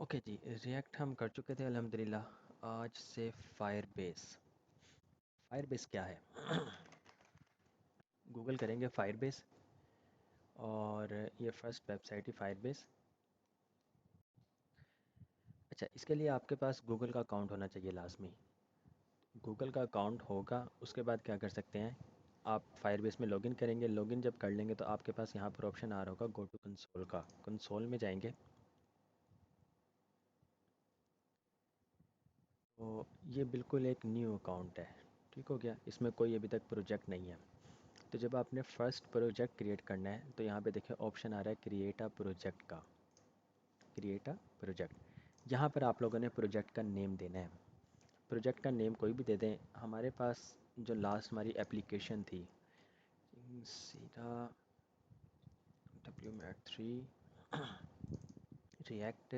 Okay जी, react हम कर चुके थे अल्हम्दुलिल्लाह। आज से फायरबेस। फायरबेस क्या है? गूगल करेंगे फायरबेस और ये फर्स्ट वेबसाइट ही फायरबेस। अच्छा, इसके लिए आपके पास गूगल का अकाउंट होना चाहिए लाजमी। गूगल का अकाउंट होगा, उसके बाद क्या कर सकते हैं, आप फायरबेस में लॉगिन करेंगे। लॉगिन जब कर लेंगे तो आपके पास यहाँ पर ऑप्शन आ रहा होगा गो टू कंसोल का। कंसोल में जाएंगे तो ये बिल्कुल एक न्यू अकाउंट है। ठीक हो गया, इसमें कोई अभी तक प्रोजेक्ट नहीं है। तो जब आपने फर्स्ट प्रोजेक्ट क्रिएट करना है तो यहाँ पे देखिए ऑप्शन आ रहा है क्रिएट अ प्रोजेक्ट का। क्रिएट अ प्रोजेक्ट, यहाँ पर आप लोगों ने प्रोजेक्ट का नेम देना है। प्रोजेक्ट का नेम कोई भी दे दें। हमारे पास जो लास्ट हमारी एप्लीकेशन थी, सीधा WMAT3 रिएक्ट,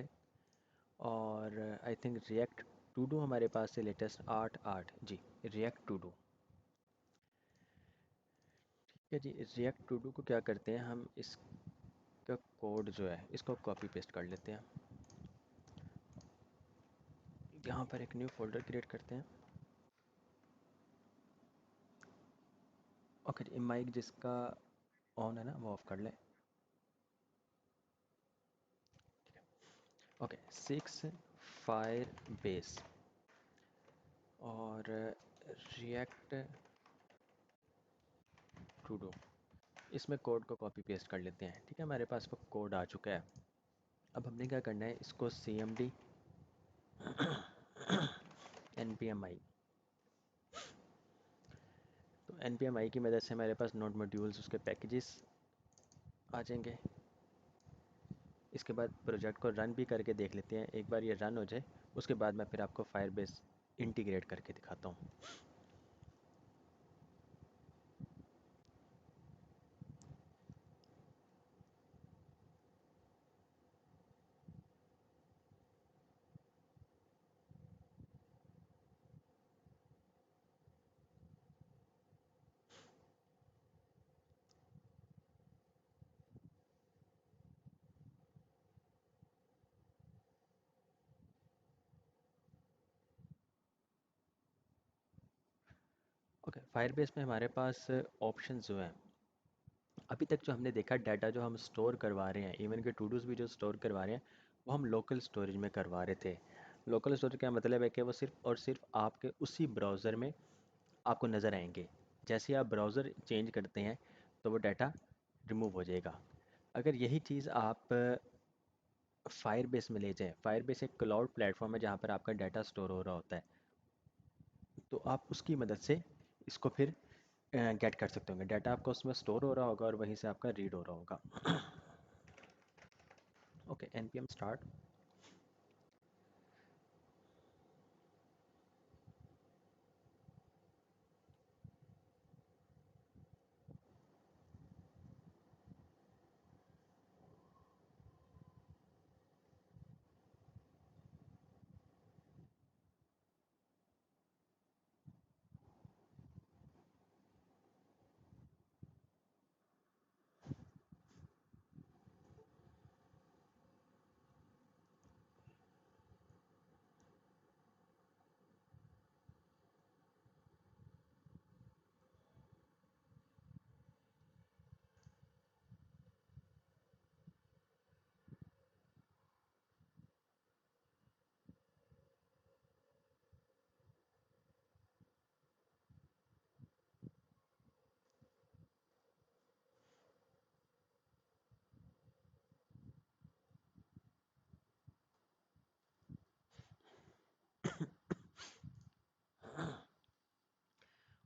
और I think React todo हमारे पास से लेटेस्ट 8.8 जी, रिएक्ट टू डू। ठीक है जी, रिएक्ट टू डू को क्या करते हैं हम, इसका कोड जो है इसको कॉपी पेस्ट कर लेते हैं। यहाँ पर एक न्यू फोल्डर क्रिएट करते हैं। ओके जी, माइक जिसका ऑन है ना वो ऑफ कर ले। ओके, 6 फायर बेस और रिएक्ट टू डू, इसमें कोड को कॉपी पेस्ट कर लेते हैं। ठीक है, हमारे पास वो कोड आ चुका है। अब हमने क्या करना है, इसको CMD NPMI, तो NPMI की मदद से हमारे पास नोड मॉड्यूल्स उसके पैकेजेस आ जाएंगे। इसके बाद प्रोजेक्ट को रन भी करके देख लेते हैं। एक बार ये रन हो जाए उसके बाद मैं फिर आपको फायरबेस इंटीग्रेट करके दिखाता हूँ। ओके, फायरबेस में हमारे पास ऑप्शन जो हैं, अभी तक जो हमने देखा डाटा जो हम स्टोर करवा रहे हैं, इवन के टू डूज भी जो स्टोर करवा रहे हैं, वो हम लोकल स्टोरेज में करवा रहे थे। लोकल स्टोरेज का मतलब है कि वो सिर्फ और सिर्फ आपके उसी ब्राउज़र में आपको नज़र आएंगे। जैसे ही आप ब्राउज़र चेंज करते हैं तो वो डाटा रिमूव हो जाएगा। अगर यही चीज़ आप फायरबेस में ले जाएं, फायरबेस एक क्लाउड प्लेटफॉर्म है जहाँ पर आपका डाटा स्टोर हो रहा होता है, तो आप उसकी मदद से इसको फिर गेट कर सकते होंगे। डाटा आपका उसमें स्टोर हो रहा होगा और वहीं से आपका रीड हो रहा होगा। Okay, NPM start.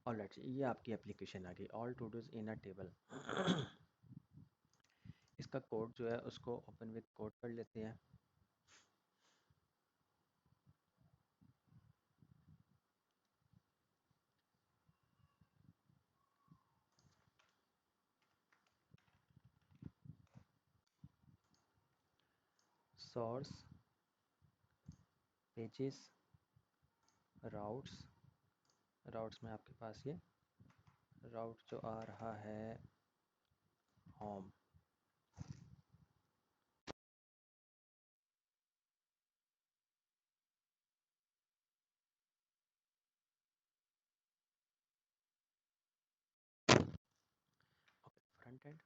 ऑलराइट, ये आपकी एप्लीकेशन आ गई, all todos in a table. इसका कोड जो है उसको ओपन विद कोड कर लेते हैं। Source, pages, routes. राउट्स में आपके पास ये राउट जो आ रहा है home. Front end,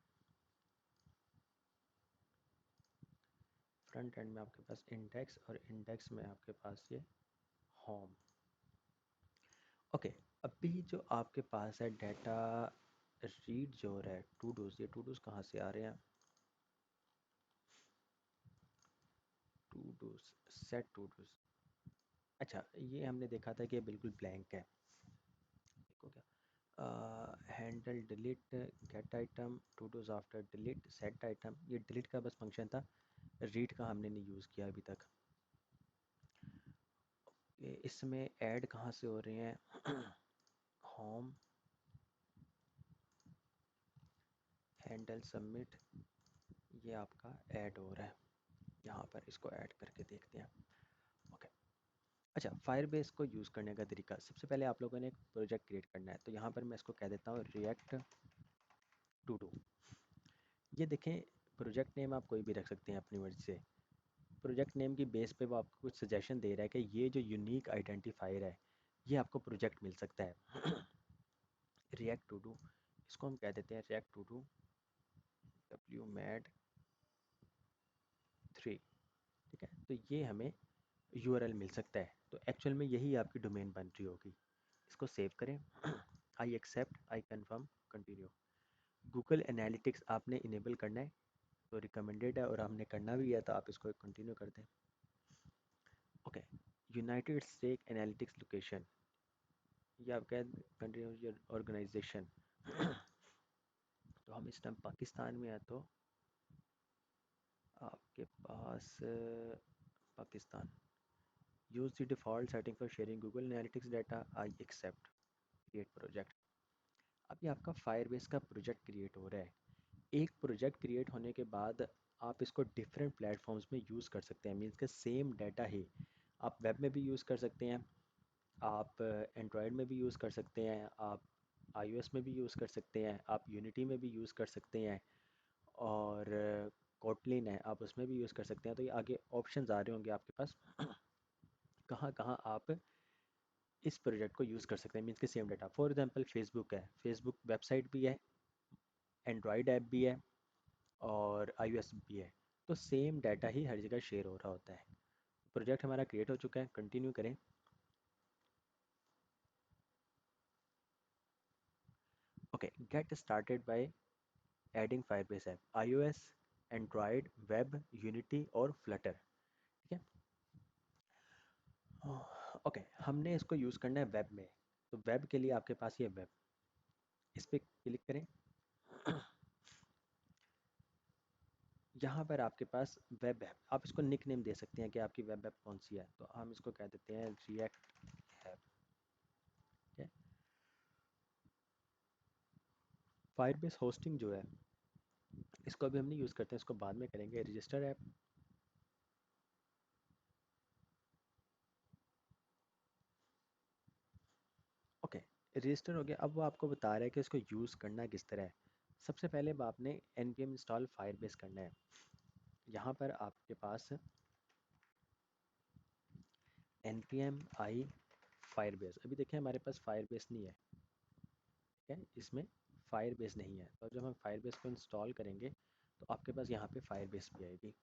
front end में आपके पास इंडेक्स और इंडेक्स में आपके पास ये होम। ओके, अभी जो आपके पास है डाटा रीड जो हो रहा है टू डूज, ये टू डूज कहाँ से आ रहे हैं? Todos, set to dos. अच्छा, ये हमने देखा था कि ये बिल्कुल ब्लैंक है, देखो क्या, handle delete get item to dos after delete set item, ये डिलीट का बस फंक्शन था, रीड का हमने नहीं यूज़ किया अभी तक। इसमें ऐड कहाँ से हो रहे हैं? होम, हैंडल सबमिट, ये आपका ऐड हो रहा है यहाँ पर, इसको ऐड करके देखते हैं। ओके, अच्छा, फायरबेस को यूज़ करने का तरीका, सबसे पहले आप लोगों ने एक प्रोजेक्ट क्रिएट करना है, तो यहाँ पर मैं इसको कह देता हूँ रिएक्ट टू डू। ये देखें, प्रोजेक्ट नेम आप कोई भी रख सकते हैं अपनी मर्जी से। प्रोजेक्ट नेम की बेस पे वो आपको कुछ सजेशन दे रहा है कि ये जो यूनिक आइडेंटिफायर है ये आपको प्रोजेक्ट मिल सकता है। रिएक्ट टू डू, इसको हम कह देते हैं React todo W mad 3, ठीक है, तो ये हमें यूआरएल मिल सकता है, तो एक्चुअल में यही आपकी डोमेन बन रही होगी। इसको सेव करें। I accept, I confirm, continue. Google Analytics आपने इनेबल करना है, तो रिकमेंडेड है और हमने करना भी है, तो आप इसको कंटिन्यू कर दें। Okay, United state analytics location, ये आपका कंट्री योर ऑर्गेनाइजेशन। तो हम इस टाइम पाकिस्तान में है, तो आपके पास Pakistan, use the default setting for sharing Google Analytics data, I accept, create project. अभी आपका फायरबेस का प्रोजेक्ट क्रिएट हो रहा है। एक प्रोजेक्ट क्रिएट होने के बाद आप इसको डिफरेंट प्लेटफॉर्म्स में यूज़ कर सकते हैं, मीन्स के सेम डाटा ही आप वेब में भी यूज़ कर सकते हैं, आप एंड्रॉयड में भी यूज़ कर सकते हैं, आप iOS में भी यूज़ कर सकते हैं, आप यूनिटी में भी यूज़ कर सकते हैं, और कोटलिन है आप उसमें भी यूज़ कर सकते हैं। तो ये आगे ऑप्शंस आ रहे होंगे आपके पास, कहाँ कहाँ आप इस प्रोजेक्ट को यूज़ कर सकते हैं, मीन्स के same data. For example Facebook है, फेसबुक वेबसाइट भी है, एंड्रॉयड ऐप भी है, और iOS भी है, तो सेम डाटा ही हर जगह शेयर हो रहा होता है। प्रोजेक्ट हमारा क्रिएट हो चुका है, कंटिन्यू करें। Okay, get started by adding Firebase app, iOS, Android, web, unity और फ्लटर, ठीक है। ओके, हमने इसको यूज़ करना है वेब में, तो वेब के लिए आपके पास ये वेब, इस पर क्लिक करें। यहाँ पर आपके पास वेब ऐप, आप इसको निक नेम दे सकते हैं कि आपकी वेब ऐप कौन सी है, तो हम इसको कह देते हैं रिएक्ट ऐप, ठीक है। फायरबेस होस्टिंग जो है इसको अभी हम नहीं यूज़ करते हैं, इसको बाद में करेंगे। रजिस्टर ऐप, ओके, रजिस्टर हो गया। अब वो आपको बता रहा है कि इसको यूज़ करना किस तरह है। सबसे पहले आपने npm इंस्टॉल फायरबेस करना है। यहाँ पर आपके पास npm i फायरबेस, अभी देखें हमारे पास फायरबेस नहीं है, ठीक है, इसमें फायरबेस नहीं है, तो जब हम फायरबेस को इंस्टॉल करेंगे तो आपके पास यहाँ पे फायरबेस भी आएगी।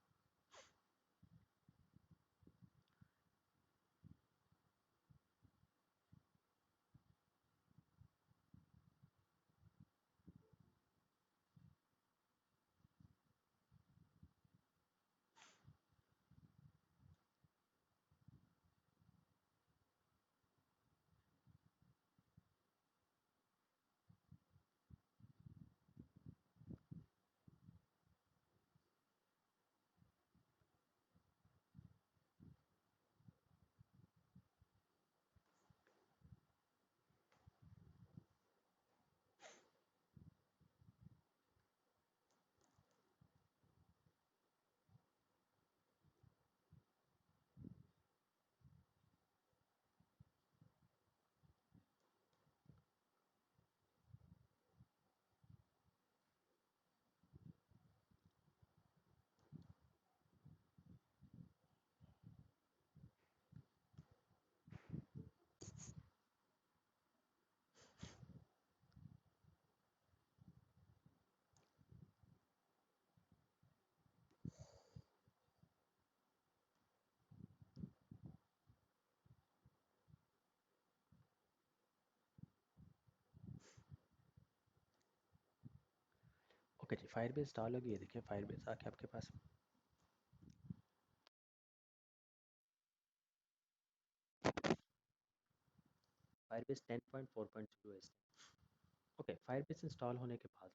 ओके जी, फायरबेस इंस्टॉल होगी, ये देखिए फायरबेस आके आपके पास। फायरबेस 10.4.0 है इस टाइम। ओके, फायरबेस इंस्टॉल होने के बाद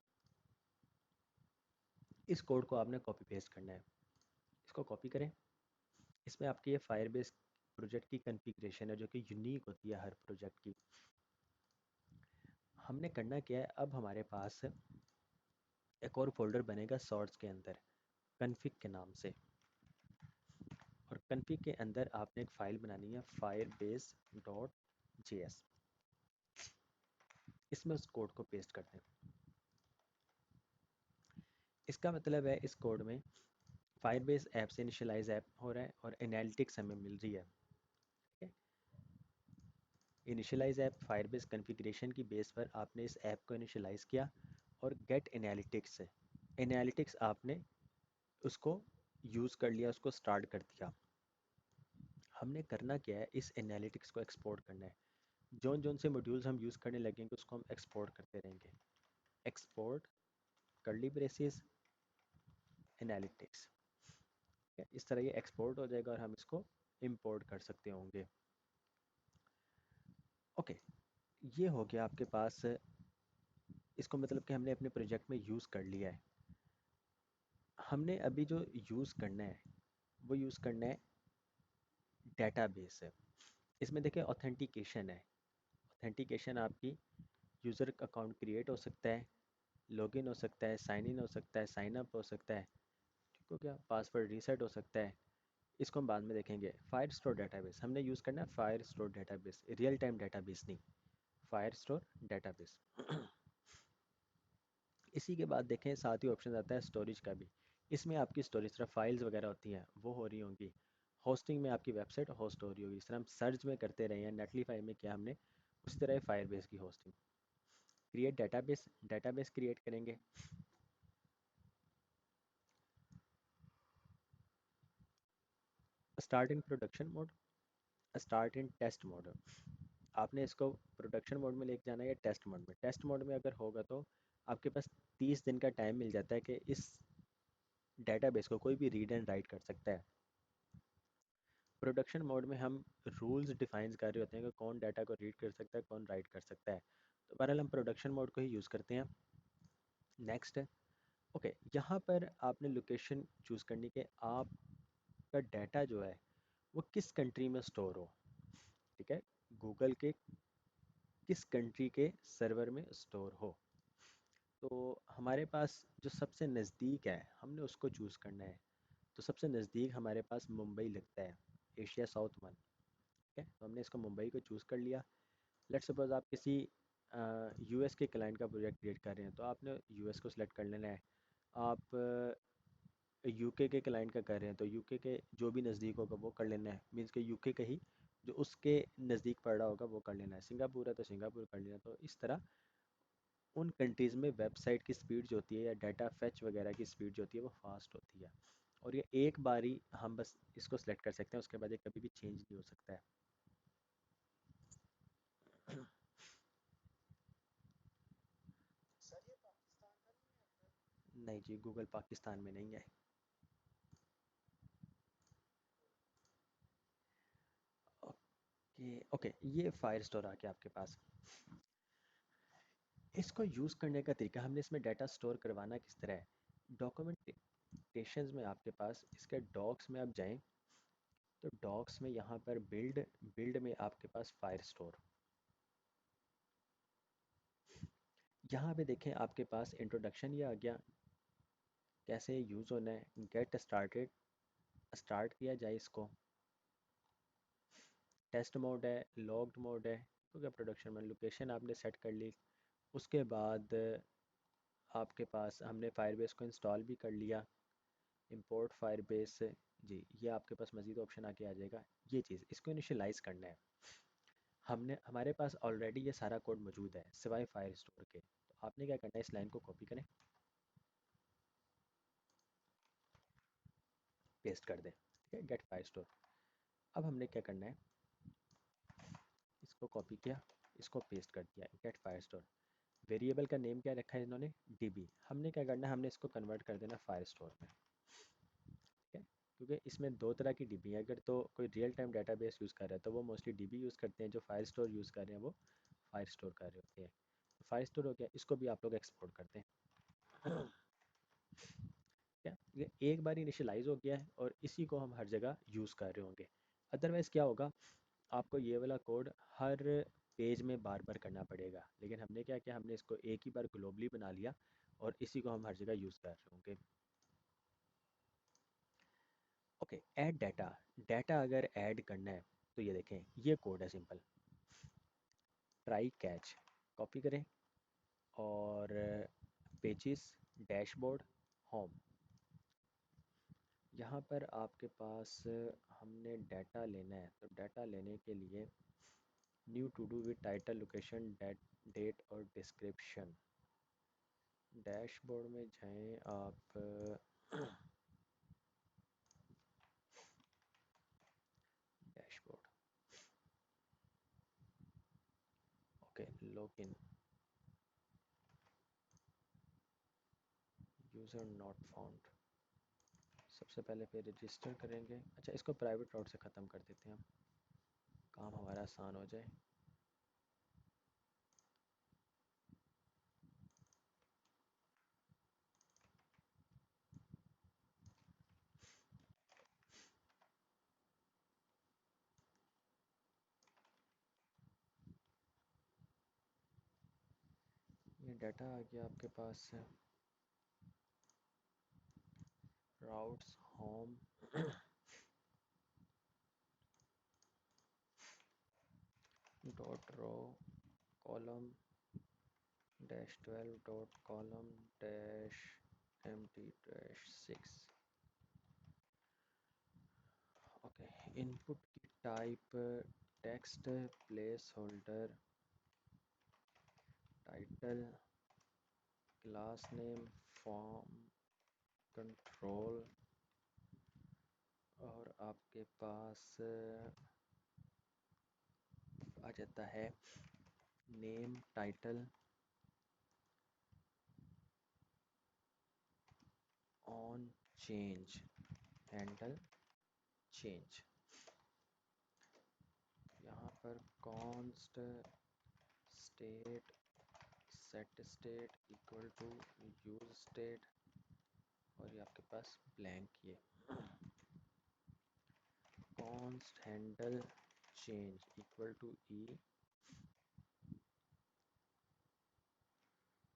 इस कोड को आपने कॉपी पेस्ट करना है। इसको कॉपी करें। इसमें आपकी ये फायरबेस प्रोजेक्ट की कॉन्फ़िगरेशन है जो कि यूनिक होती है हर प्रोजेक्ट की। हमने करना क्या है, अब हमारे पास एक और फोल्डर बनेगा सोर्स के अंदर, कन्फिग के नाम से। और कन्फिग के अंदर आपने एक फ़ाइल बनानी है firebase.js। इसमें उस कोड को पेस्ट कर दें। इसका मतलब है इस कोड में फायरबेस ऐप से इनिशियलाइज ऐप हो रहा है और एनालिटिक्स हमें मिल रही है। ठीक है, इनिशियलाइज ऐप फायरबेस कॉन्फ़िगरेशन की बेस पर आपने इस ऐप को इनिशियलाइज किया और गेट एनालिटिक्स से एनालिटिक्स आपने उसको यूज़ कर लिया, उसको स्टार्ट कर दिया। हमने करना क्या है, इस एनालिटिक्स को एक्सपोर्ट करना है। जोन जोन से मॉड्यूल्स हम यूज़ करने लगेंगे उसको हम एक्सपोर्ट करते रहेंगे। Export curly braces analytics. इस तरह ये एक्सपोर्ट हो जाएगा और हम इसको इंपोर्ट कर सकते होंगे। ओके, ये हो गया आपके पास। इसको मतलब कि हमने अपने प्रोजेक्ट में यूज़ कर लिया है। हमने अभी जो यूज़ करना है वो यूज़ करना है डेटाबेस है। इसमें देखिए ऑथेंटिकेशन है। ऑथेंटिकेशन आपकी यूज़र अकाउंट क्रिएट हो सकता है, लॉगिन हो सकता है, साइन इन हो सकता है, साइन अप हो सकता है, ठीक हो गया, पासवर्ड रीसेट हो सकता है। इसको हम बाद में देखेंगे। फायर स्टोर डेटाबेस हमने यूज़ करना है, fire store database, real time database नहीं, फायर स्टोर डेटाबेस। इसी के बाद देखें साथ ही ऑप्शन आता है स्टोरेज का भी। इसमें आपकी स्टोरेज तरह फाइल्स वगैरह होती हैं वो हो रही होंगी। होस्टिंग में आपकी वेबसाइट होस्ट हो रही होगी। इस तरह हम सर्च में करते रहे हैं नेटलीफाई में क्या हमने, उसी तरह फायरबेस की hosting. Create database, database create करेंगे। Start in production mode, start in test mode. आपने इसको प्रोडक्शन मोड में लेके जाना है या टेस्ट मोड में। टेस्ट मोड में अगर होगा तो आपके पास 30 दिन का टाइम मिल जाता है कि इस डेटाबेस को कोई भी रीड एंड राइट कर सकता है। प्रोडक्शन मोड में हम रूल्स डिफाइन कर रहे होते हैं कि कौन डाटा को रीड कर सकता है, कौन राइट कर सकता है। तो बहरहाल हम प्रोडक्शन मोड को ही यूज़ करते हैं। नेक्स्ट है। ओके, यहाँ पर आपने लोकेशन चूज़ करनी कि आपका डाटा जो है वो किस कंट्री में स्टोर हो। ठीक है, गूगल के किस कंट्री के सर्वर में स्टोर हो। तो हमारे पास जो सबसे नज़दीक है हमने उसको चूज़ करना है। तो सबसे नज़दीक हमारे पास मुंबई लगता है, एशिया साउथ वन। ठीक है, तो हमने इसको मुंबई को चूज़ कर लिया। लेट सपोज आप किसी यूएस के क्लाइंट का प्रोजेक्ट क्रिएट कर रहे हैं तो आपने यूएस को सिलेक्ट कर लेना है। आप यूके के क्लाइंट का कर रहे हैं तो यूके के जो भी नज़दीक होगा वो कर लेना है। मीन्स के यूके का ही जो उसके नज़दीक पड़ रहा होगा वो कर लेना है। सिंगापुर है तो सिंगापुर कर लेना। तो इस तरह उन कंट्रीज़ में वेबसाइट की स्पीड जो होती है या डाटा फैच वगैरह की स्पीड जो होती है वो फास्ट होती है। और ये एक बार ही हम बस इसको सिलेक्ट कर सकते हैं, उसके बाद ये कभी भी चेंज नहीं हो सकता है। नहीं जी, गूगल पाकिस्तान में नहीं है। ओके ओके, ये फायर स्टोर आ गया आपके पास। इसको यूज़ करने का तरीका, हमने इसमें डाटा स्टोर करवाना किस तरह है। डॉक्यूमेंटेशंस में आपके पास इसके डॉक्स में आप जाएं तो डॉक्स में यहाँ पर बिल्ड, बिल्ड में आपके पास फायर स्टोर। यहाँ पे देखें आपके पास इंट्रोडक्शन ये आ गया, कैसे यूज़ होना है। गेट स्टार्टेड, स्टार्ट किया जाए इसको। टेस्ट मोड है, लॉग्ड मोड है, तो क्या प्रोडक्शन में लोकेशन आपने सेट कर ली। उसके बाद आपके पास हमने फायरबेस को इंस्टॉल भी कर लिया। इंपोर्ट फायरबेस, जी ये आपके पास मज़ीद ऑप्शन आके आ जाएगा। ये चीज़ इसको इनिशियलाइज़ करना है। हमने, हमारे पास ऑलरेडी ये सारा कोड मौजूद है सिवाय फायर स्टोर के। तो आपने क्या करना है, इस लाइन को कॉपी करें, पेस्ट कर दें। ठीक है, गेट फायर स्टोर। अब हमने क्या करना है, इसको कॉपी किया, इसको पेस्ट कर दिया, गेट फायर स्टोर। वेरिएबल का नेम क्या रखा है इन्होंने, डीबी। हमने क्या करना है, हमने इसको कन्वर्ट कर देना फायर स्टोर में, ठीक है। क्योंकि इसमें दो तरह की डीबी है, अगर तो कोई रियल टाइम डाटाबेस यूज़ कर रहा है तो वो मोस्टली डीबी यूज़ करते हैं, जो फायर स्टोर यूज़ कर रहे हैं वो फायर स्टोर कर रहे होते हैं। फायर स्टोर हो गया, इसको भी आप लोग एक्सपोर्ट करते हैं। क्या ये एक बार इनिशियलाइज हो गया है और इसी को हम हर जगह यूज़ कर रहे होंगे। अदरवाइज़ क्या होगा, आपको ये वाला कोड हर पेज में बार बार करना पड़ेगा, लेकिन हमने क्या किया, हमने इसको एक ही बार ग्लोबली बना लिया और इसी को हम हर जगह यूज़ कर रहे होंगे। Okay, add data. डाटा अगर ऐड करना है तो ये देखें, ये कोड है सिंपल, ट्राई कैच, कॉपी करें और पेजिस, डैशबोर्ड, होम, यहाँ पर आपके पास हमने डाटा लेना है, तो डाटा लेने के लिए new todo with title, location, date और डिस्क्रिप्शन। डैशबोर्ड में जाएं आप, dashboard, okay, login, user not found. सबसे पहले फिर रजिस्टर करेंगे। अच्छा, इसको प्राइवेट राउट से ख़त्म कर देते हैं हम, काम हमारा आसान हो जाए। ये डाटा आ गया आपके पास, routes, home, dot row, column, dash 12 dot column, dash empty dash 6। Okay, input की type text, placeholder, title, class name, form, control, और आपके पास आ जाता है name, title, on change, handle change. यहाँ पर const state, set state equal to use state, और ये आपके पास ब्लैंक, ये const handle change equal to E,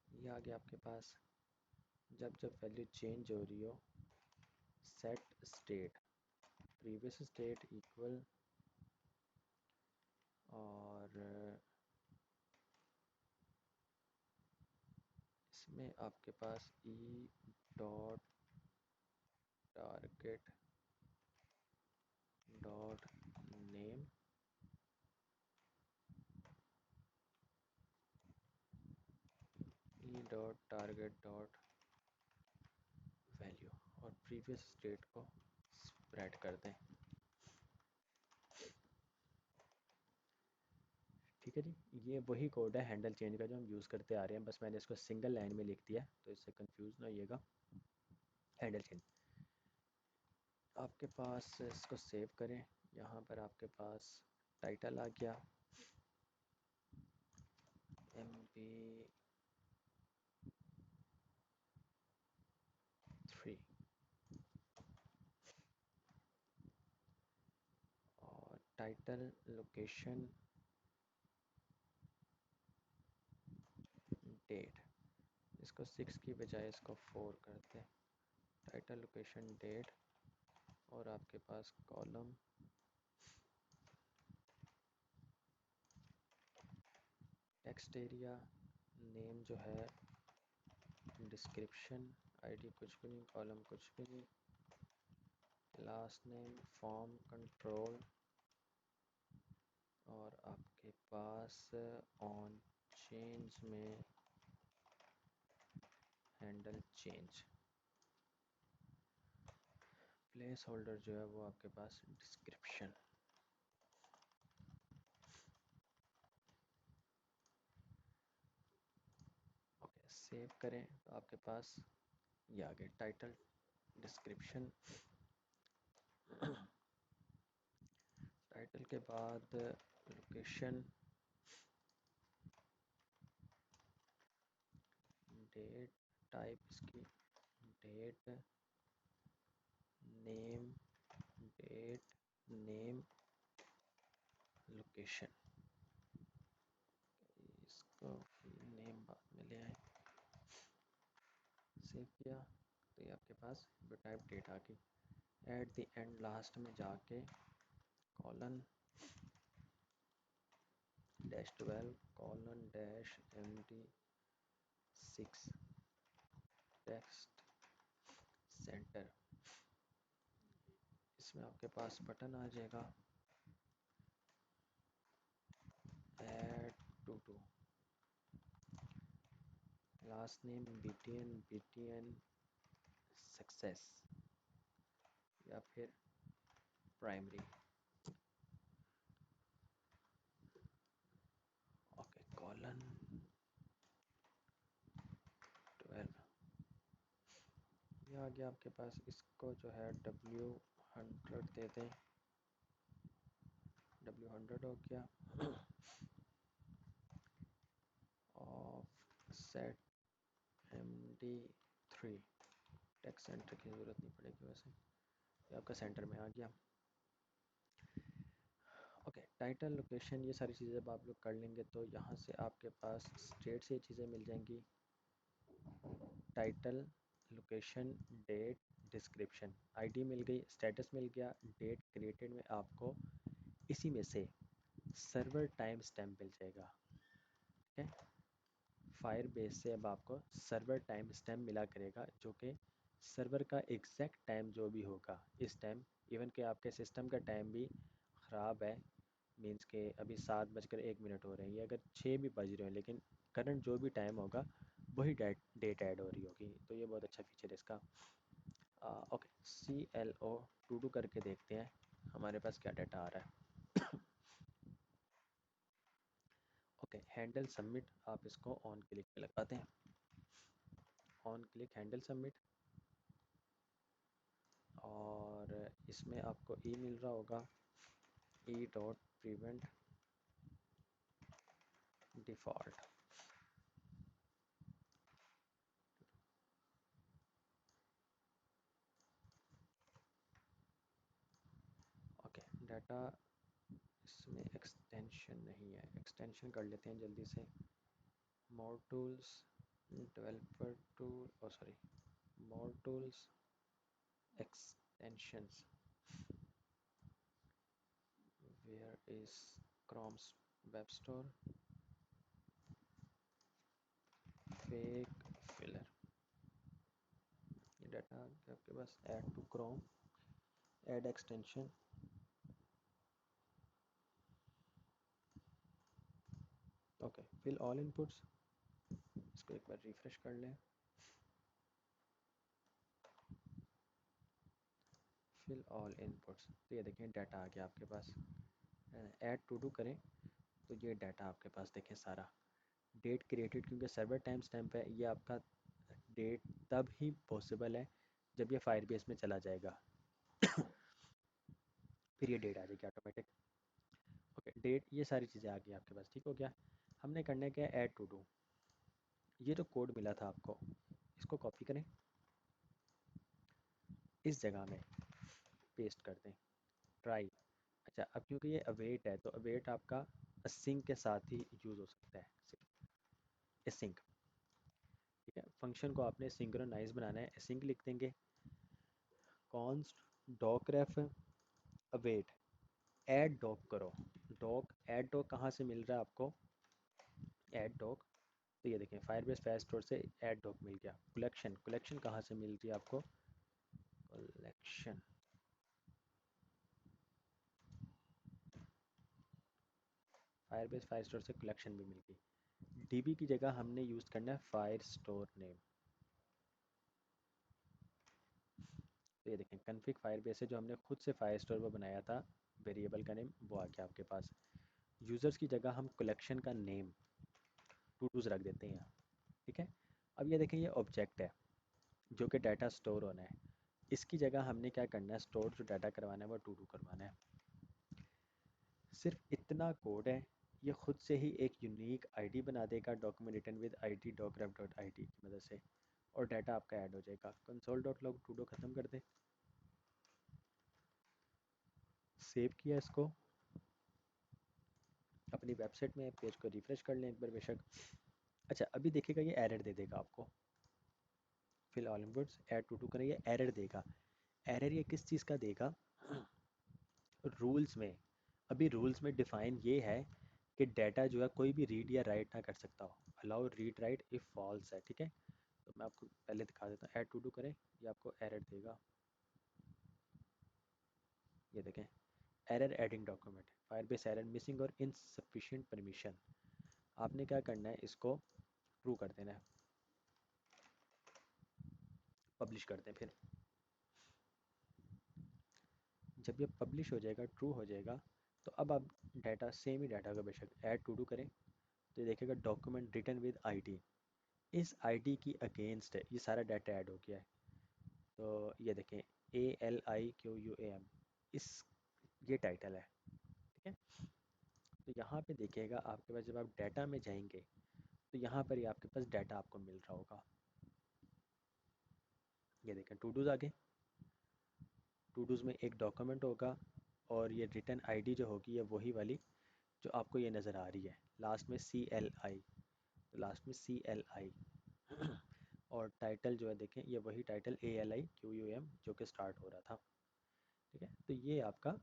ये आ गया आपके पास। जब जब वैल्यू चेंज हो रही हो, set state, previous state equal, और इसमें आपके पास E dot target dot name, E dot target dot value, और प्रीवियस स्टेट को स्प्रेड कर दें। ठीक है जी, ये वही कोड है हैंडल चेंज का जो हम यूज़ करते आ रहे हैं, बस मैंने इसको सिंगल लाइन में लिख दिया तो इससे कंफ्यूज ना होइएगा। हैंडल चेंज आपके पास, इसको सेव करें। यहाँ पर आपके पास टाइटल आ गया, MP3, और टाइटल, लोकेशन, डेट, इसको 6 की बजाय इसको 4 करते हैं। टाइटल, लोकेशन, डेट, और आपके पास कॉलम, टेक्स्ट एरिया, नेम जो है, डिस्क्रिप्शन, आईडी कुछ भी नहीं, कॉलम कुछ भी नहीं, लास्ट नेम, फॉर्म, कंट्रोल, और आपके पास ऑन चेंज में हैंडल चेंज, प्लेस होल्डर जो है वो आपके पास डिस्क्रिप्शन। सेव करें तो आपके पास ये आ गए टाइटल, डिस्क्रिप्शन। टाइटल के बाद लोकेशन, डेट, टाइप इसकी date, name, date, name, location. इसको नेम बाद में ले आए, सेव किया तो ये आपके पास टाइप डेट आ गई। एट द एंड लास्ट में जाके colon -12 colon -MD6 text centre. इसमें आपके पास बटन आ जाएगा add to last name BTN success या फिर प्राइमरी। ओके, कॉलन 12 ये आ गया आपके पास। इसको जो है W100 दे दें, W100 हो गया। ऑफसेट MD3 टेक्स्ट सेंटर की ज़रूरत नहीं पड़ेगी वैसे, ये आपका सेंटर में आ गया। ओके, टाइटल, लोकेशन, ये सारी चीज़ें जब आप लोग कर लेंगे तो यहाँ से आपके पास स्टेट से ये चीज़ें मिल जाएंगी। Title, location, date, description, ID मिल गई, स्टेटस मिल गया, डेट क्रिएटेड में आपको इसी में से सर्वर टाइम स्टैम्प मिल जाएगा। ठीक है, फायर बेस से अब आपको सर्वर टाइम स्टैम्प मिला करेगा, जो कि सर्वर का एग्जैक्ट टाइम जो भी होगा इस टाइम, इवन कि आपके सिस्टम का टाइम भी ख़राब है, मीन्स के अभी 7:01 हो रहे हैं, ये अगर 6 भी बज रहे हैं लेकिन करंट जो भी टाइम होगा वही डेट ऐड हो रही होगी, तो ये बहुत अच्छा फीचर है इसका। ओके, CLO टू डू करके देखते हैं हमारे पास क्या डाटा आ रहा है। ओके, हैंडल सबमिट, आप इसको ऑन क्लिक पे लगाते हैं, ऑन क्लिक हैंडल सबमिट, और इसमें आपको मिल रहा होगा E.prevent डिफ़ॉल्ट। ओके, डाटा इसमें एक्सटेंशन नहीं है, एक्सटेंशन कर लेते हैं जल्दी से। More tools, developer tool, oh sorry, more tools, extensions, where is Chrome's web store, fake filler, ये डाटा आपके पास। Add to Chrome, add extension, okay, fill all inputs, इसको एक बार रिफ्रेश कर लें, फिल ऑल इनपुट्स, तो ये देखें डाटा आ गया आपके पास। ऐड टू डू करें तो ये डाटा आपके पास देखें सारा। डेट क्रिएटेड, क्योंकि सर्वर टाइम स्टैम्प है, ये आपका डेट तब ही पॉसिबल है जब ये फायर बेस में चला जाएगा। फिर ये डेट आ जाएगी ऑटोमेटिक। ओके, डेट, ये सारी चीज़ें आ गई आपके पास, ठीक हो गया। हमने करना है क्या, ऐड टू डू, ये जो कोड मिला था आपको इसको कॉपी करें, इस जगह में पेस्ट कर दें, ट्राई। अच्छा, अब क्योंकि ये अवेट है तो अवेट आपका सिंक के साथ ही यूज़ हो सकता है, सिंक। ठीक है, फंक्शन को आपने सिंक्रोनाइज बनाना है, सिंक लिख देंगे, कॉन्स्ट डॉकरेफ अवेट, ऐड डॉक करो, डॉक ऐड डॉक कहाँ से मिल रहा है आपको, ऐड डॉक, तो ये देखें फायरबेस फायर स्टोर से ऐड डॉक मिल गया। कलेक्शन, कलेक्शन कहाँ से मिल रही है आपको, कलेक्शन, फायरबेस फायर स्टोर से कलेक्शन भी मिल गई। डीबी की जगह हमने यूज़ करना है फायर स्टोर नेम, तो ये देखें कन्फिग फायरबेस से जो हमने खुद से फायर स्टोर पर बनाया था वेरिएबल का नेम, वो आ गया आपके पास। यूज़र्स की जगह हम कलेक्शन का नेम टू डूज रख देते हैं, ठीक है। अब ये देखें, ये ऑब्जेक्ट है जो कि डाटा स्टोर होना है। इसकी जगह हमने क्या करना है, स्टोर जो डाटा करवाना है वो टू डू करवाना है। सिर्फ इतना कोड है, ये खुद से ही एक यूनिक आईडी बना देगा document written with id docref dot I D की मदद से, और डाटा आपका ऐड हो जाएगा। Console dot log to do ख़त्म कर दे, सेव किया इसको, अपनी वेबसाइट में पेज को रिफ्रेश कर लें एक बार बेशक। अच्छा, अभी देखिएगा ये एरर दे देगा आपको, fill all inputs add to do करें, ये एरर देगा। एरर ये किस चीज़ का देगा, रूल्स में। अभी रूल्स में डिफ़ाइन ये है कि डाटा जो है कोई भी रीड या राइट ना कर सकता हो। Allow read write if false है, ठीक है। तो मैं आपको पहले दिखा देता हूँ, ऐड टू डू करें, ये आपको एरर देगा। ये देखें, error adding document, Firebase error missing और इनसफिशिएंट परमिशन। आपने क्या करना है, इसको ट्रू कर देना है, पब्लिश कर दें। फिर जब ये पब्लिश हो जाएगा, ट्रू हो जाएगा, तो अब आप डाटा, सेम ही डाटा का बेशक ऐड टू डू करें, तो ये देखेगा डॉक्यूमेंट रिटन विद आईडी, इस आईडी की अगेंस्ट है ये सारा डाटा ऐड हो गया है। तो ये देखें, ALIQUAM, इस ये टाइटल है, ठीक है। तो यहाँ पे देखिएगा आपके पास, जब आप डाटा में जाएंगे तो यहाँ पर ही आपके पास डाटा आपको मिल रहा होगा। ये देखें, टू डूज आगे, टू डूज में एक डॉक्यूमेंट होगा, और ये रिटर्न आईडी जो होगी ये वही वाली जो आपको ये नज़र आ रही है, लास्ट में CLI, तो लास्ट में CLI। और टाइटल जो है देखें, ये वही टाइटल ALIQUM जो कि स्टार्ट हो रहा था, ठीक है। तो ये आपका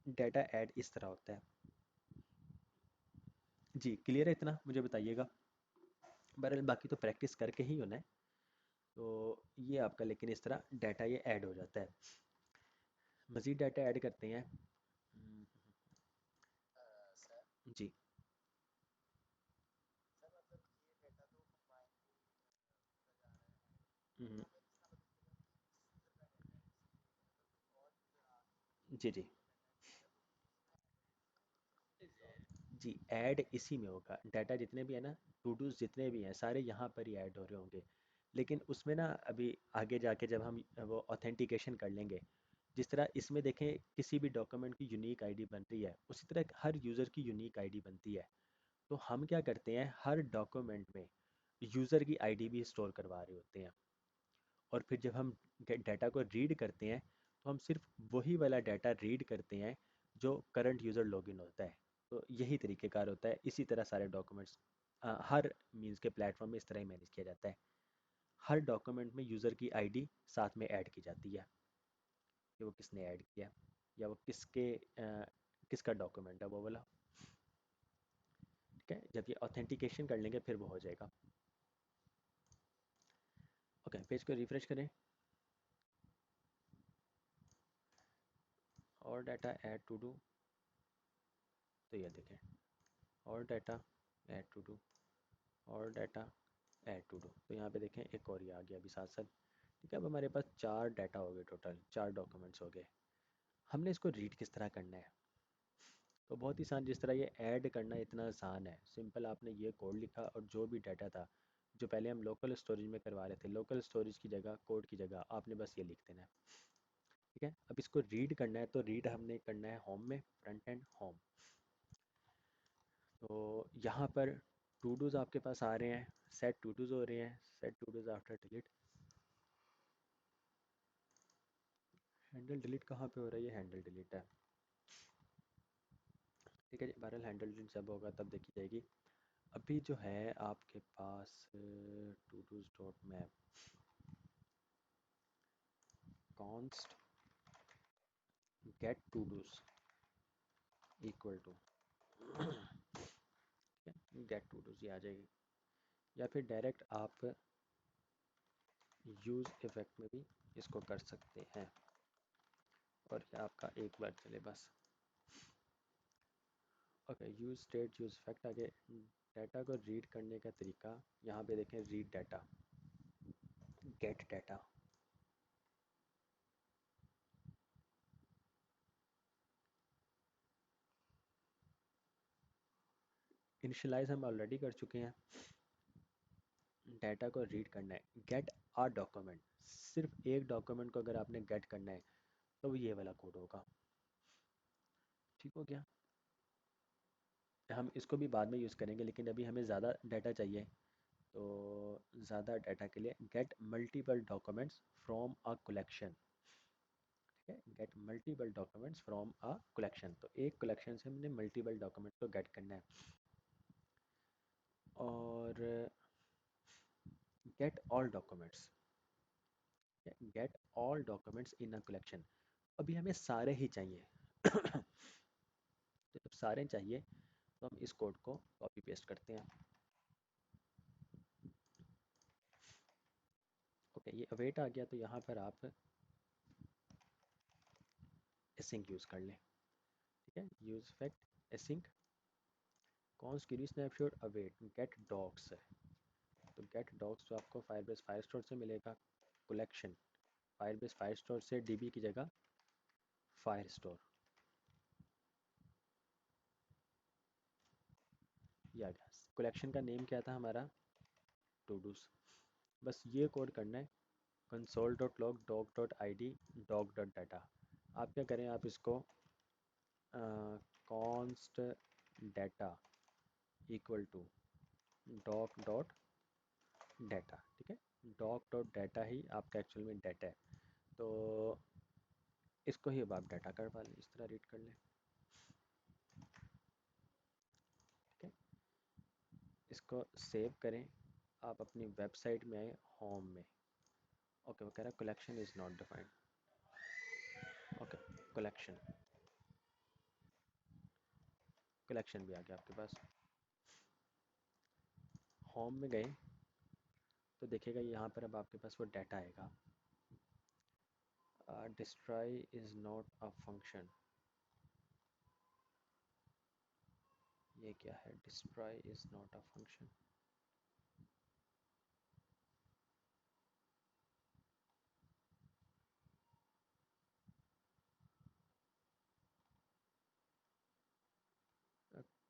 डाटा ऐड इस तरह होता है। जी क्लियर है, इतना मुझे बताइएगा। बहरहाल बाकी तो प्रैक्टिस करके ही होना है। तो ये आपका, लेकिन इस तरह डाटा ये ऐड हो जाता है। मज़ीद डाटा ऐड करते हैं। जी। हम्म, जी जी जी, ऐड इसी में होगा। डाटा जितने भी है ना, टू डूज जितने भी हैं सारे यहाँ पर ही ऐड हो रहे होंगे। लेकिन उसमें ना अभी आगे जाके जब हम वो ऑथेंटिकेशन कर लेंगे, जिस तरह इसमें देखें किसी भी डॉक्यूमेंट की यूनिक आईडी बन रही है, उसी तरह हर यूज़र की यूनिक आईडी बनती है। तो हम क्या करते हैं, हर डॉक्यूमेंट में यूज़र की आईडी भी स्टोर करवा रहे होते हैं। और फिर जब हम डाटा को रीड करते हैं, तो हम सिर्फ वही वाला डाटा रीड करते हैं जो करंट यूज़र लॉगिन होता है। तो यही तरीक़ेकार होता है, इसी तरह सारे डॉक्यूमेंट्स हर मीन्स के प्लेटफॉर्म में इस तरह ही मैनेज किया जाता है। हर डॉक्यूमेंट में यूज़र की आईडी साथ में ऐड की जाती है, कि वो किसने ऐड किया, या वो किसका डॉक्यूमेंट है वो वाला, ठीक है। जब ये ऑथेंटिकेशन कर लेंगे फिर वो हो जाएगा। ओके, पेज को रिफ्रेश करें, और डाटा ऐड टू डू, तो ये देखें, और डाटा ऐड टू डू, और डाटा ऐड टू डू, तो यहाँ पे देखें एक और ये आ गया अभी साथ साथ, ठीक है। अब हमारे पास 4 डाटा हो गए, टोटल 4 डॉक्यूमेंट्स हो गए। हमने इसको रीड किस तरह करना है, तो बहुत ही आसान, जिस तरह ये ऐड करना इतना आसान है, सिंपल आपने ये कोड लिखा, और जो भी डाटा था जो पहले हम लोकल स्टोरेज में करवा रहे थे, लोकल स्टोरेज की जगह, कोड की जगह आपने बस ये लिख देना है, ठीक है। अब इसको रीड करना है, तो रीड हमने करना है होम में, फ्रंट एंड होम। तो यहाँ पर टू डूज आपके पास आ रहे हैं, सेट टू डूज हो रहे हैं, set to dos after delete. Handle delete कहाँ पे हो रहा है, ये हैंडल डिलीट है, ठीक है जी। बहरहाल हैंडल डिलीट जब होगा तब देखी जाएगी। अभी जो है आपके पास todos dot map const get to dos equal to, get to dos ये आ जाएगी। या फिर डायरेक्ट आप यूज़ इफ़ेक्ट में भी इसको कर सकते हैं, और ये आपका एक बार चले बस। Okay, use state use effect आगे। डाटा को रीड करने का तरीका, यहाँ पे देखें, read data, get data. Initialise हम ऑलरेडी कर चुके हैं, डाटा को रीड करना है, गेट आ डॉक्यूमेंट, सिर्फ एक डॉक्यूमेंट को अगर आपने गेट करना है तो वो ये वाला कोड होगा। ठीक हो गया। हम इसको भी बाद में यूज़ करेंगे, लेकिन अभी हमें ज़्यादा डाटा चाहिए, तो ज़्यादा डाटा के लिए get multiple documents from a collection. ठीक है, get multiple documents from a collection, तो एक कलेक्शन से हमने मल्टीपल डॉक्यूमेंट को गेट करना है। और get all documents, get all documents in a collection, अभी हमें सारे ही चाहिए। तो जब सारे चाहिए तो हम इस कोड को कॉपी पेस्ट करते हैं। ओके, ये अवेट आ गया, तो यहाँ पर आप एसिंक यूज़ कर लें। ठीक है, use effect async const query snapshot await get docs है, तो गेट डॉक्स जो आपको फायरबेस फायरस्टोर से मिलेगा, कलेक्शन फायरबेस फायरस्टोर से डीबी की जगह फायरस्टोर, या गया। कलेक्शन का नेम क्या था हमारा, टू डूस। बस ये कोड करना है, console dot log doc dot I D doc dot data. आप क्या करें, आप इसको const data equal to doc dot data. ठीक है, डॉग डॉट डाटा ही आपका एक्चुअल में डाटा है, तो इसको ही अब आप डाटा करवा लें, इस तरह रीड कर लें। ठीक है, इसको सेव करें, आप अपनी वेबसाइट में आए, होम में। ओके, वो कह रहा है collection is not defined. Okay, collection, collection भी आ गया आपके पास। होम में गए तो देखेगा यहाँ पर अब आपके पास वो डाटा आएगा। Destroy is not a function, ये क्या है, destroy is not a function.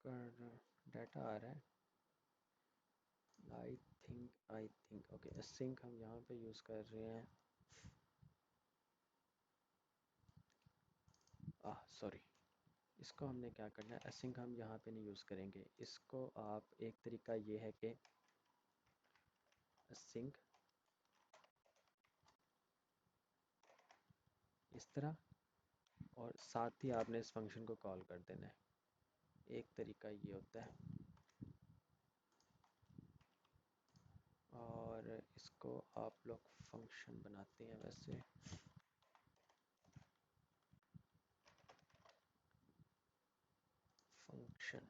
अगर डाटा आ रहा है, आई थिंक ओके, सिंक हम यहाँ पे यूज़ कर रहे हैं। सॉरी, इसको हमने क्या करना है, असिंक हम यहाँ पे नहीं यूज़ करेंगे, इसको आप, एक तरीका ये है कि असिंक इस तरह, और साथ ही आपने इस फंक्शन को कॉल कर देना है। एक तरीका ये होता है, और इसको आप लोग फंक्शन बनाते हैं वैसे। फंक्शन,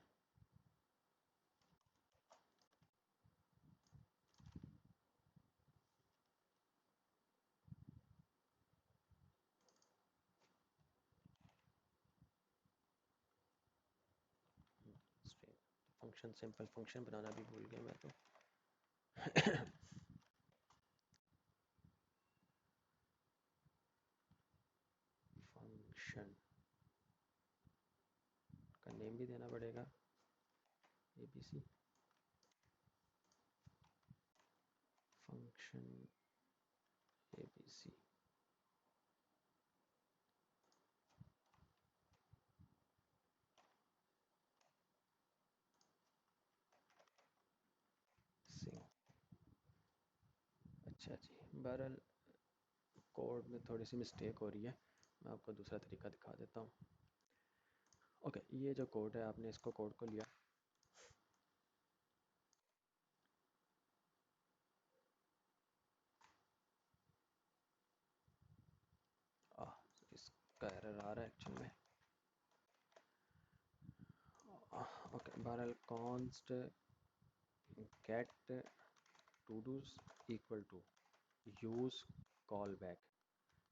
फंक्शन, सिंपल फंक्शन बनाना भी भूल गया मैं तो। फंक्शन का नेम भी देना पड़ेगा, ABC फंक्शन ABC। सिंग, अच्छा जी, बहरहाल कोड में थोड़ी सी मिस्टेक हो रही है, मैं आपको दूसरा तरीका दिखा देता हूँ। ओके, ये जो कोड है, आपने इसको कोड को लिया, आ, इसका एरर आ रहा है एक्चुअल में। ओके, बहरहाल const get to dos equal to use callback.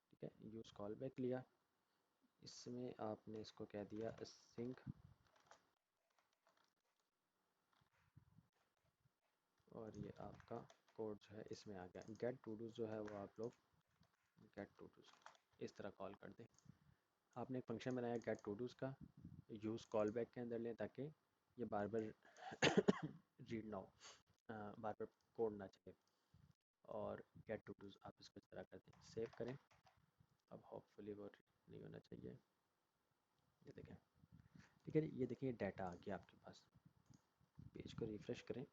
ठीक है, यूज़ कॉल बैक लिया, इसमें आपने इसको कह दिया सिंक, और ये आपका कोड जो है इसमें आ गया। गेट टू डूज जो है वो आप लोग गेट टू डूज इस तरह कॉल कर दें। आपने एक फंक्शन बनाया गेट टू डूज का, यूज़ कॉल बैक के अंदर लें ताकि ये बार बार रीड ना हो। बार बार कोड ना चले। और गेट टू डूज आप इसको इस तरह कर दें, सेव करें। अब होपफुली वो नहीं होना चाहिए। ये देखें, ठीक है जी, ये देखिए डाटा आ गया आपके पास। पेज को रिफ़्रेश करें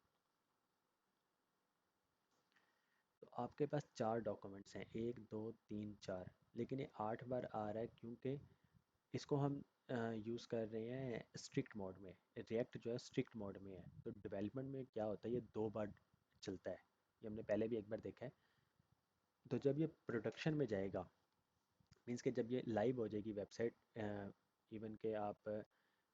तो आपके पास 4 डॉक्यूमेंट्स हैं, 1 2 3 4, लेकिन ये 8 बार आ रहा है क्योंकि इसको हम यूज़ कर रहे हैं स्ट्रिक्ट मोड में। रिएक्ट जो है स्ट्रिक्ट मोड में है, तो डेवलपमेंट में क्या होता है, ये 2 बार चलता है। ये हमने पहले भी एक बार देखा है। तो जब ये प्रोडक्शन में जाएगा, मीन्स कि जब ये लाइव हो जाएगी वेबसाइट, इवन के आप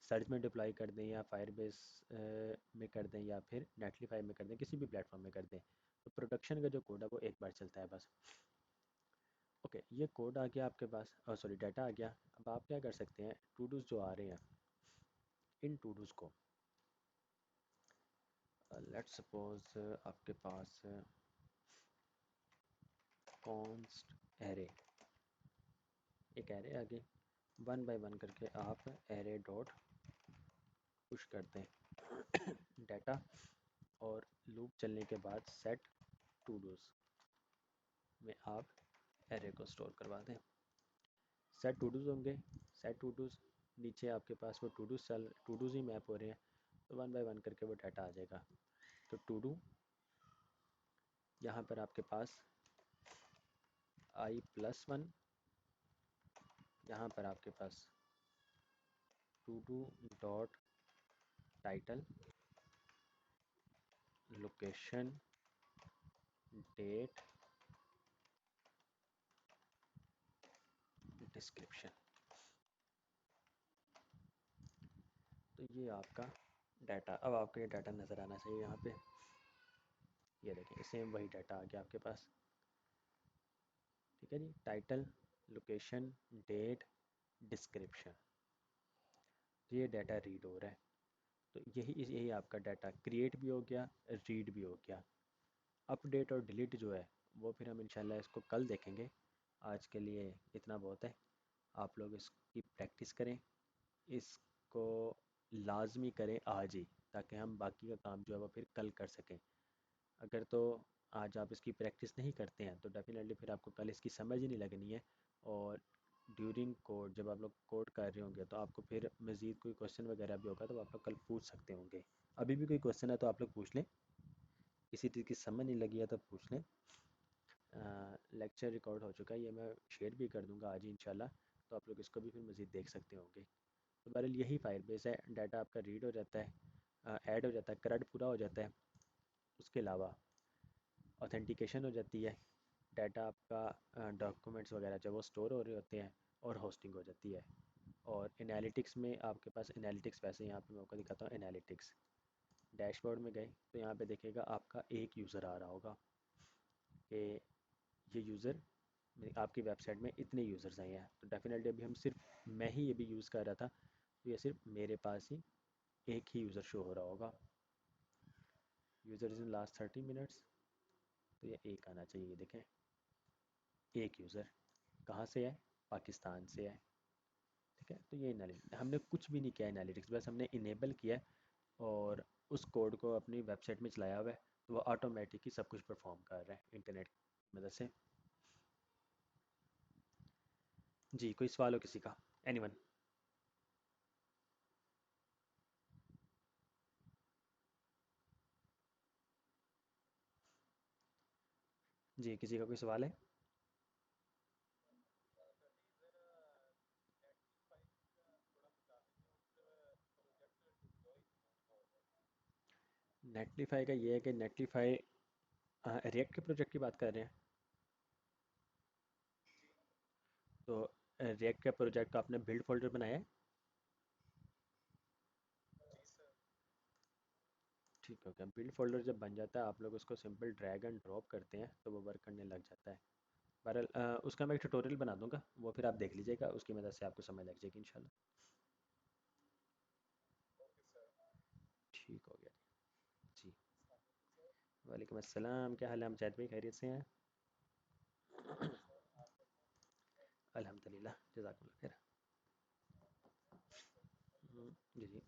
सर्च में डिप्लॉय कर दें या फायरबेस में कर दें या फिर नेटलीफाई में कर दें, किसी भी प्लेटफॉर्म में कर दें, तो प्रोडक्शन का जो कोड है वो एक बार चलता है बस। ओके, ये कोड आ गया आपके पास, सॉरी डाटा आ गया। अब आप क्या कर सकते हैं, टू डूज जो आ रहे हैं, इन टू डूज को लेट्स सपोज आपके पास कॉन्स्ट एरे, एक एरे आ गई, वन बाय वन करके आप एरे डॉट पुश करते हैं डाटा, और लूप चलने के बाद सेट टू डूज में आप एरे को स्टोर करवा दें। सेट टू डूज होंगे, सेट टू डूज, नीचे आपके पास वो टू डूज ही मैप हो रहे हैं, तो वन बाय वन करके वो डाटा आ जाएगा। तो टू डू, यहाँ पर आपके पास i+1, यहाँ पर आपके पास todo dot title, location, date, description. तो ये आपका डाटा, अब आपको ये डाटा नज़र आना चाहिए यहाँ पे। ये देखें, सेम वही डाटा आ गया आपके पास। ठीक है जी, टाइटल, लोकेशन, डेट, डिस्क्रिप्शन, ये डाटा रीड हो रहा है। तो यही आपका डाटा क्रिएट भी हो गया, रीड भी हो गया। अपडेट और डिलीट जो है वो फिर हम इंशाल्लाह इसको कल देखेंगे। आज के लिए इतना बहुत है। आप लोग इसकी प्रैक्टिस करें, इसको लाजमी करें आज ही, ताकि हम बाकी का काम जो है वो फिर कल कर सकें। अगर तो आज आप इसकी प्रैक्टिस नहीं करते हैं तो डेफिनेटली फिर आपको कल इसकी समझ ही नहीं लगनी है। और ड्यूरिंग कोड जब आप लोग कोड कर रहे होंगे तो आपको फिर मज़ीद कोई क्वेश्चन वगैरह भी होगा तो आप लोग कल पूछ सकते होंगे। अभी भी कोई क्वेश्चन है तो आप लोग पूछ लें, किसी चीज़ की समझ नहीं लगी है तो पूछ लें। लेक्चर रिकॉर्ड हो चुका है, ये मैं शेयर भी कर दूंगा आज ही इंशाल्लाह, तो आप लोग इसको भी फिर मज़ीद देख सकते होंगे। तो बहरहाल यही फायरबेस है, डाटा आपका रीड हो जाता है, ऐड हो जाता है, करंट पूरा हो जाता है। उसके अलावा ऑथेंटिकेशन हो जाती है, डाटा आपका डॉक्यूमेंट्स वगैरह जो वो स्टोर हो रहे होते हैं, और होस्टिंग हो जाती है। और एनालिटिक्स में आपके पास एनालिटिक्स, वैसे यहाँ पे मैं आपको दिखाता हूँ एनालिटिक्स। डैशबोर्ड में गए तो यहाँ पे देखिएगा आपका एक यूज़र आ रहा होगा कि ये यूज़र, आपकी वेबसाइट में इतने यूज़र्स आए हैं। तो डेफिनेटली अभी हम सिर्फ मैं ही ये भी यूज़ कर रहा था, तो ये सिर्फ मेरे पास ही एक ही यूज़र शो हो रहा होगा। यूज़र इन लास्ट 30 मिनट्स, तो ये एक आना चाहिए। ये देखें, एक यूज़र कहाँ से है, पाकिस्तान से है। ठीक है, तो ये हमने कुछ भी नहीं किया एनालिटिक्स, बस हमने इनेबल किया और उस कोड को अपनी वेबसाइट में चलाया हुआ है, तो वो ऑटोमेटिक ही सब कुछ परफॉर्म कर रहा है इंटरनेट की मदद से। जी, कोई सवाल हो किसी का, एनीवन? जी, किसी का कोई सवाल है? नेटलीफाई का ये है कि नेटलीफाई रिएक्ट के प्रोजेक्ट की बात कर रहे हैं। तो रिएक्ट का प्रोजेक्ट का आपने बिल्ड फोल्डर बनाया है? ठीक हो गया। बिल्ड फोल्डर जब बन जाता है आप लोग उसको सिंपल ड्रैग एंड ड्रॉप करते हैं तो वो वर्क करने लग जाता है। बहरहाल उसका मैं एक ट्यूटोरियल बना दूंगा, वो फिर आप देख लीजिएगा, उसकी मदद से आपको समझ लग जाएगी इंशाल्लाह। ठीक हो गया जी। वालेकुम अस्सलाम, क्या हाल है अमजद भाई, खैरियत से हैं? अल्हम्दुलिल्लाह, जज़ाकल्लाह खैर। जी जी।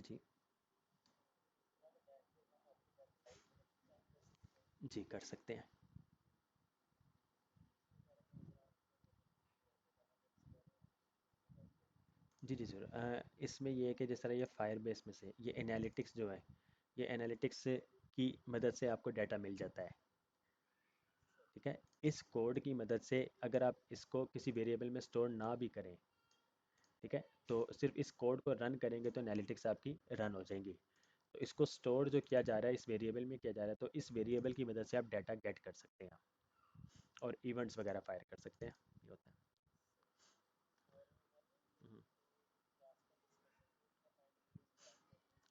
जी जी। जी कर सकते हैं। जी जी ज़रूर। इसमें ये है कि जिस तरह ये फायर बेस में से ये एनालिटिक्स जो है, ये एनालिटिक्स की मदद से आपको डाटा मिल जाता है। ठीक है। इस कोड की मदद से अगर आप इसको किसी वेरिएबल में स्टोर ना भी करें, ठीक है, तो सिर्फ इस कोड को रन करेंगे तो एनालिटिक्स आपकी रन हो जाएंगी। तो इसको स्टोर जो किया जा रहा है इस वेरिएबल में किया जा रहा है, तो इस वेरिएबल की मदद से आप डाटा गेट कर सकते हैं और इवेंट्स वगैरह फायर कर सकते हैं। ये होता है। हम्म,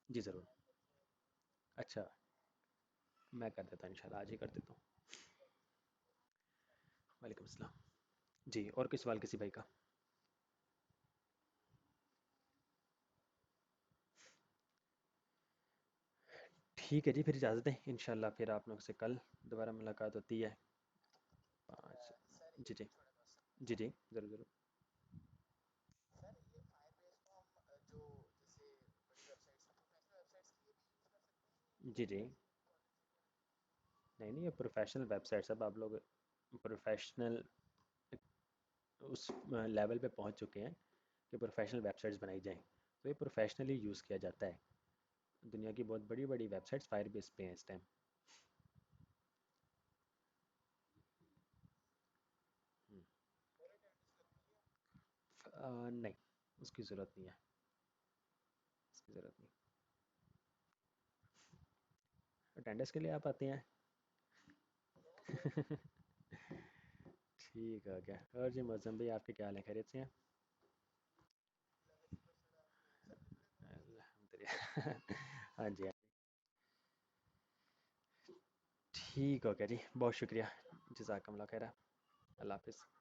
जी ज़रूर। अच्छा, मैं कर देता हूँ इंशाल्लाह, आज ही कर देता हूँ। वालेकुम अस्सलाम। जी, और कोई सवाल किसी भाई का? ठीक है जी, फिर इजाज़त दें, इंशाल्लाह फिर आप लोगों से कल दोबारा मुलाकात होती है। 5। जी जी। जी जी, ज़रूर ज़रूर। जी जी। नहीं नहीं, ये प्रोफेशनल वेबसाइट, सब आप लोग प्रोफेशनल उस लेवल पे पहुंच चुके हैं कि प्रोफेशनल वेबसाइट्स बनाई जाएं, तो ये प्रोफेशनली यूज़ किया जाता है। दुनिया की बहुत बड़ी बड़ी वेबसाइट्स फायर बेस पे हैं इस टाइम। नहीं, उसकी ज़रूरत नहीं है। उसकी ज़रूरत नहीं। अटेंडेंस के लिए आप आते हैं। ठीक है क्या। और जी मौसम भाई, आपके क्या हाल है, खैरियत से हैं? अल्हम्दुलिल्लाह। हाँ जी हाँ जी। ठीक हो गया जी, बहुत शुक्रिया। जज़ाकल्लाह खैर। अल्लाह हाफिज़।